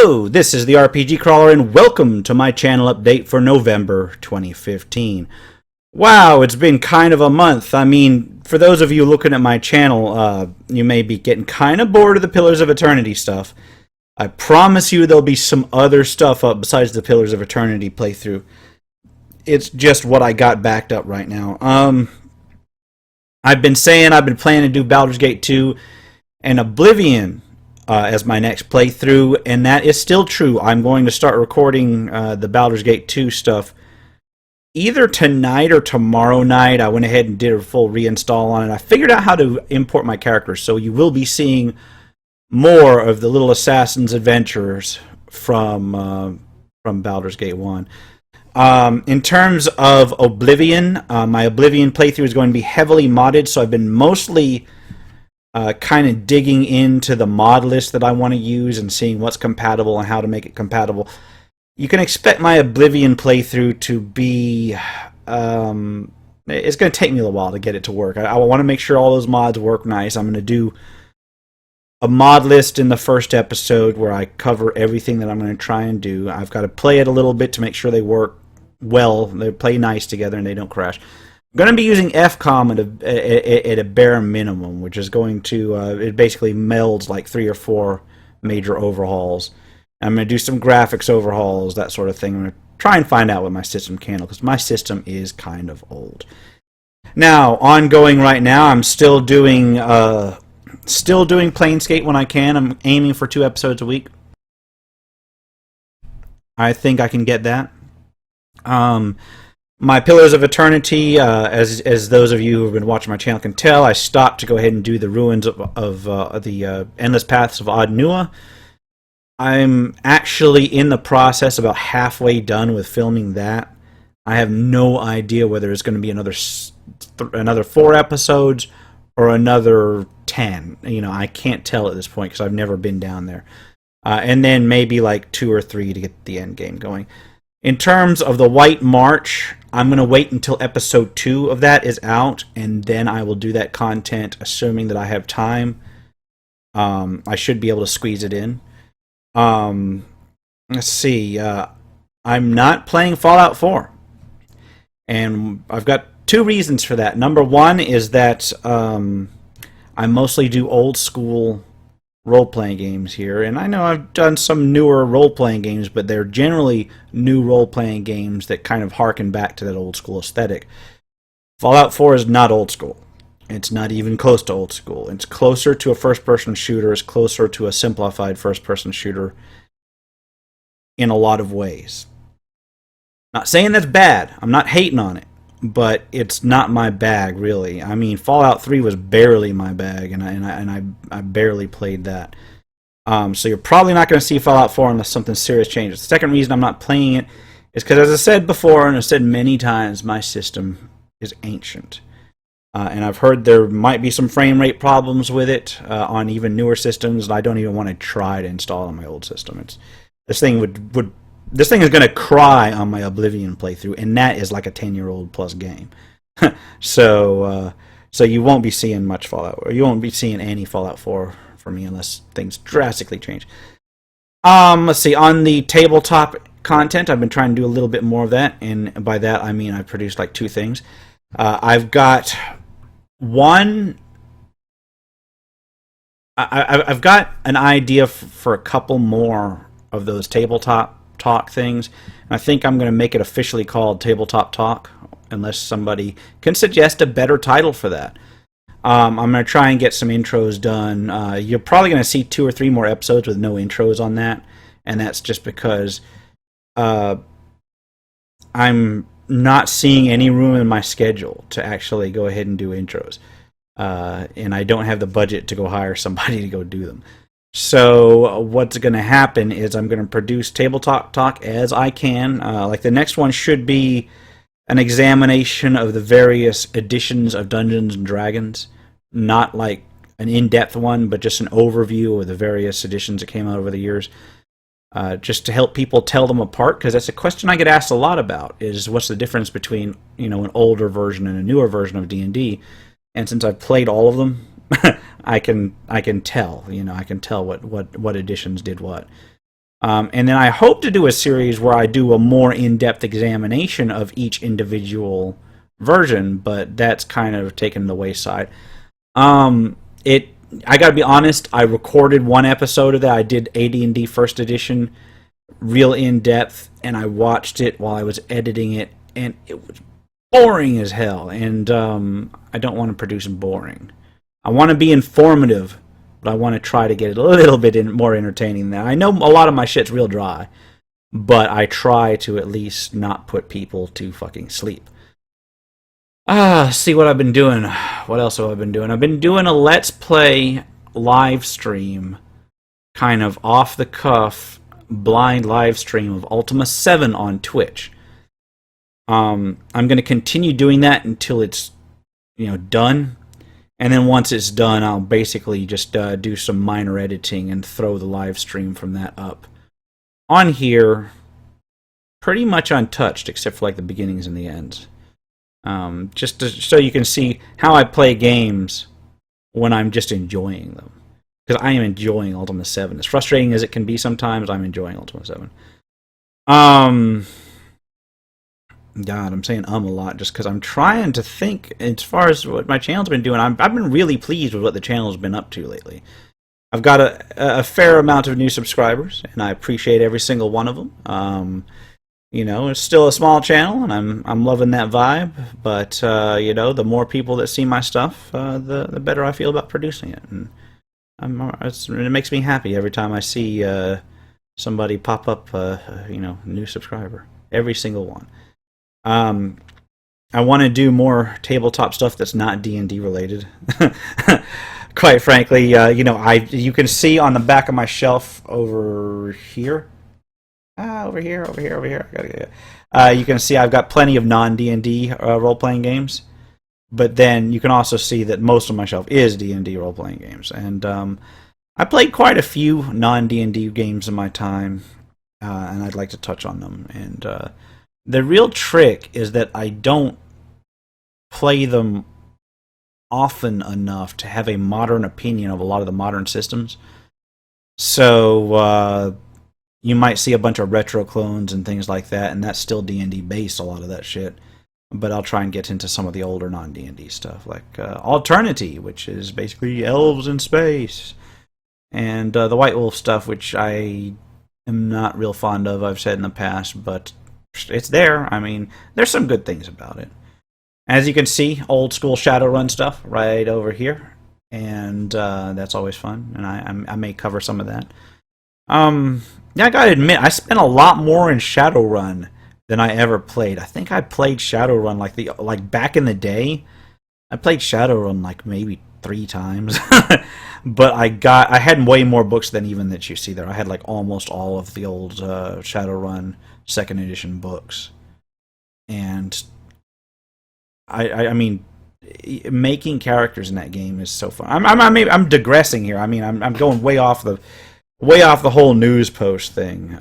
Hello, this is the RPG Crawler, and welcome to my channel update for November 2015. Wow, it's been kind of a month. I mean, for those of you looking at my channel, you may be getting kind of bored of the Pillars of Eternity stuff. I promise you there'll be some other stuff up besides the Pillars of Eternity playthrough. It's just what I got backed up right now. I've been planning to do Baldur's Gate 2 and Oblivion as my next playthrough, and that is still true. I'm going to start recording the Baldur's Gate 2 stuff either tonight or tomorrow night. I went ahead and did a full reinstall on it. I figured out how to import my characters, so you will be seeing more of the little assassin's adventures from Baldur's Gate 1. In terms of Oblivion, my Oblivion playthrough is going to be heavily modded, so I've been mostly kind of digging into the mod list that I want to use and seeing what's compatible and how to make it compatible. You can expect my Oblivion playthrough to be... it's going to take me a little while to get it to work. I want to make sure all those mods work nice. I'm going to do a mod list in the first episode where I cover everything that I'm going to try and do. I've got to play it a little bit to make sure they work well, they play nice together and they don't crash. I'm going to be using FCOM at a bare minimum, which is going to, it basically melds like 3 or 4 major overhauls. I'm going to do some graphics overhauls, that sort of thing. I'm going to try and find out what my system can do, because my system is kind of old. Now, ongoing right now, I'm still doing Planescape when I can. I'm aiming for 2 episodes a week. I think I can get that. My Pillars of Eternity, as those of you who have been watching my channel can tell, I stopped to go ahead and do the ruins of the Endless Paths of Ard-Nua. I'm actually in the process, about halfway done with filming that. I have no idea whether it's going to be another 4 episodes or another 10. You know, I can't tell at this point because I've never been down there. And then maybe like 2 or 3 to get the end game going. In terms of the White March, I'm going to wait until episode 2 of that is out, and then I will do that content, assuming that I have time. I should be able to squeeze it in. Let's see. I'm not playing Fallout 4. And I've got 2 reasons for that. Number 1 is that I mostly do old school role-playing games here, and I know I've done some newer role-playing games, but they're generally new role-playing games that kind of harken back to that old school aesthetic. Fallout 4 is not old school. It's not even close to old school. It's closer to a first-person shooter. It's closer to a simplified first-person shooter in a lot of ways. Not saying that's bad. I'm not hating on it, but it's not my bag, really. I mean, Fallout 3 was barely my bag, and I barely played that. So you're probably not going to see Fallout 4 unless something serious changes. The second reason I'm not playing it is because, as I said before, and I've said many times, my system is ancient. And I've heard there might be some frame rate problems with it on even newer systems, and I don't even want to try to install it on my old system. This thing is going to cry on my Oblivion playthrough, and that is like a 10-year-old plus game. So you won't be seeing much Fallout, or you won't be seeing any Fallout 4 for me unless things drastically change. Let's see, on the tabletop content, I've been trying to do a little bit more of that, and by that I mean I've produced like 2 things. I've got I've got an idea for a couple more of those tabletop talk things. And I think I'm going to make it officially called Tabletop Talk, unless somebody can suggest a better title for that. I'm going to try and get some intros done. You're probably going to see 2 or 3 more episodes with no intros on that, and that's just because I'm not seeing any room in my schedule to actually go ahead and do intros. And I don't have the budget to go hire somebody to go do them. So what's going to happen is I'm going to produce Tabletop Talk as I can. Like the next one should be an examination of the various editions of Dungeons and Dragons. Not like an in-depth one, but just an overview of the various editions that came out over the years. Just to help people tell them apart, because that's a question I get asked a lot about, is what's the difference between, you know, an older version and a newer version of D&D. And since I've played all of them, I can tell, you know, I can tell what editions did what. And then I hope to do a series where I do a more in-depth examination of each individual version, but that's kind of taken the wayside. I gotta be honest, I recorded one episode of that. I did AD&D First Edition, real in-depth, and I watched it while I was editing it, and it was boring as hell, and I don't want to produce boring. I want to be informative, but I want to try to get it a little bit more entertaining than that. I know a lot of my shit's real dry, but I try to at least not put people to fucking sleep. See what I've been doing. What else have I been doing? I've been doing a Let's Play live stream, kind of off the cuff, blind live stream of Ultima 7 on Twitch. I'm going to continue doing that until it's, done. And then once it's done, I'll basically just do some minor editing and throw the live stream from that up on here, pretty much untouched, except for like the beginnings and the ends. So you can see how I play games when I'm just enjoying them. Because I am enjoying Ultima 7. As frustrating as it can be sometimes, I'm enjoying Ultima 7. God, I'm saying a lot just because I'm trying to think as far as what my channel's been doing. I've been really pleased with what the channel's been up to lately. I've got a fair amount of new subscribers, and I appreciate every single one of them. It's still a small channel, and I'm loving that vibe. But the more people that see my stuff, the better I feel about producing it, and it makes me happy every time I see somebody pop up, new subscriber. Every single one. I want to do more tabletop stuff that's not D&D related. Quite frankly, you can see on the back of my shelf over here. Over here. You can see I've got plenty of non-D&D role-playing games, but then you can also see that most of my shelf is D&D role-playing games, and I played quite a few non-D&D games in my time, and I'd like to touch on them. And the real trick is that I don't play them often enough to have a modern opinion of a lot of the modern systems. So you might see a bunch of retro clones and things like that, and that's still D&D based, a lot of that shit. But I'll try and get into some of the older non-D&D stuff, like Alternity, which is basically elves in space, and the White Wolf stuff, which I am not real fond of, I've said in the past, but it's there. I mean, there's some good things about it. As you can see, old school Shadowrun stuff right over here, and that's always fun, and I may cover some of that. Yeah, I gotta admit, I spent a lot more in Shadowrun than I ever played. I think I played Shadowrun like back in the day. I played Shadowrun like maybe 3 times, but I had way more books than even that you see there. I had like almost all of the old Shadowrun 2nd edition books, and I mean, making characters in that game is so fun. I'm digressing here. I mean, I'm going way off the whole news post thing.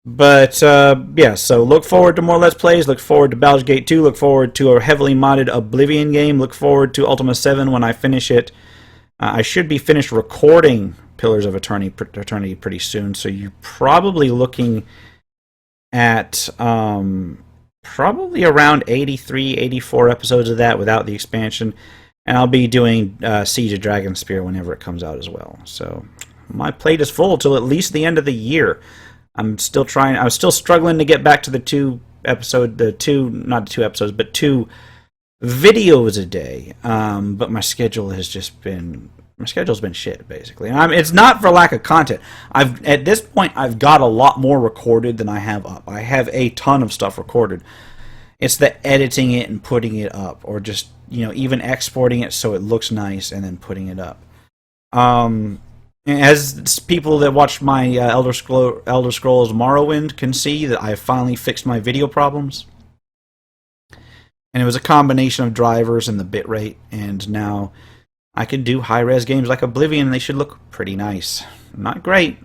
Yeah, so look forward to more Let's Plays, look forward to Baldur's Gate 2, look forward to a heavily modded Oblivion game, look forward to Ultima 7 when I finish it. I should be finished recording Pillars of Eternity pretty soon, so you're probably looking at probably around 83, 84 episodes of that without the expansion, and I'll be doing Siege of Dragonspear whenever it comes out as well. So my plate is full till at least the end of the year. I'm still struggling to get back to the 2 videos a day. But my schedule has just been shit, basically. And it's not for lack of content. At this point I've got a lot more recorded than I have up. I have a ton of stuff recorded. It's the editing it and putting it up, or just even exporting it so it looks nice and then putting it up. As people that watch my Elder Scrolls Morrowind can see, that I finally fixed my video problems. And it was a combination of drivers and the bitrate, and now I can do high-res games like Oblivion, and they should look pretty nice. Not great,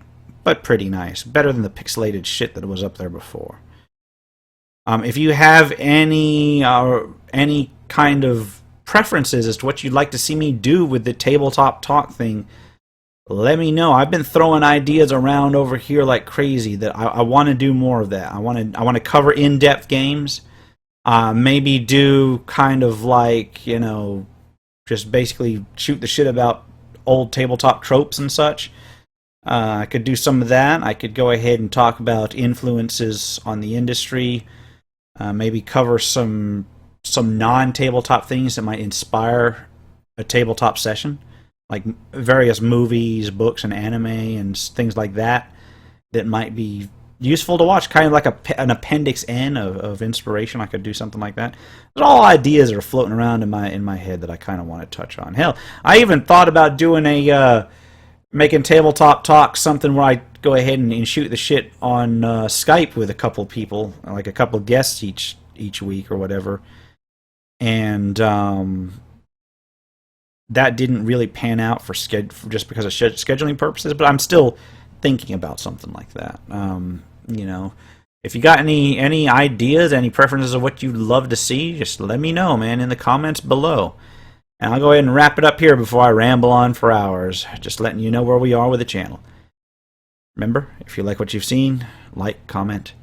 but pretty nice. Better than the pixelated shit that was up there before. If you have any kind of preferences as to what you'd like to see me do with the tabletop talk thing, let me know. I've been throwing ideas around over here like crazy that I want to do more of that. I want to cover in-depth games. Maybe do kind of like, just basically shoot the shit about old tabletop tropes and such. I could do some of that. I could go ahead and talk about influences on the industry. Maybe cover some non-tabletop things that might inspire a tabletop session, like various movies, books, and anime and things like that that might be useful to watch, kind of like an appendix N of inspiration. I could do something like that. There's all ideas that are floating around in my head that I kind of want to touch on. Hell, I even thought about doing making tabletop talk something where I go ahead and shoot the shit on Skype with a couple people, like a couple guests each week or whatever. And that didn't really pan out for just because of scheduling purposes, but I'm still thinking about something like that. If you got any ideas, any preferences of what you'd love to see, just let me know, man, in the comments below. And I'll go ahead and wrap it up here before I ramble on for hours, just letting you know where we are with the channel. Remember, if you like what you've seen, like, comment.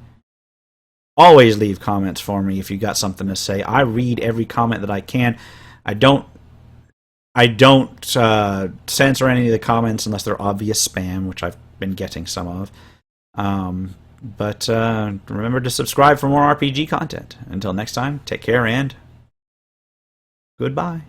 Always leave comments for me if you got something to say. I read every comment that I can. I don't censor any of the comments unless they're obvious spam, which I've been getting some of. But remember to subscribe for more RPG content. Until next time, take care and goodbye.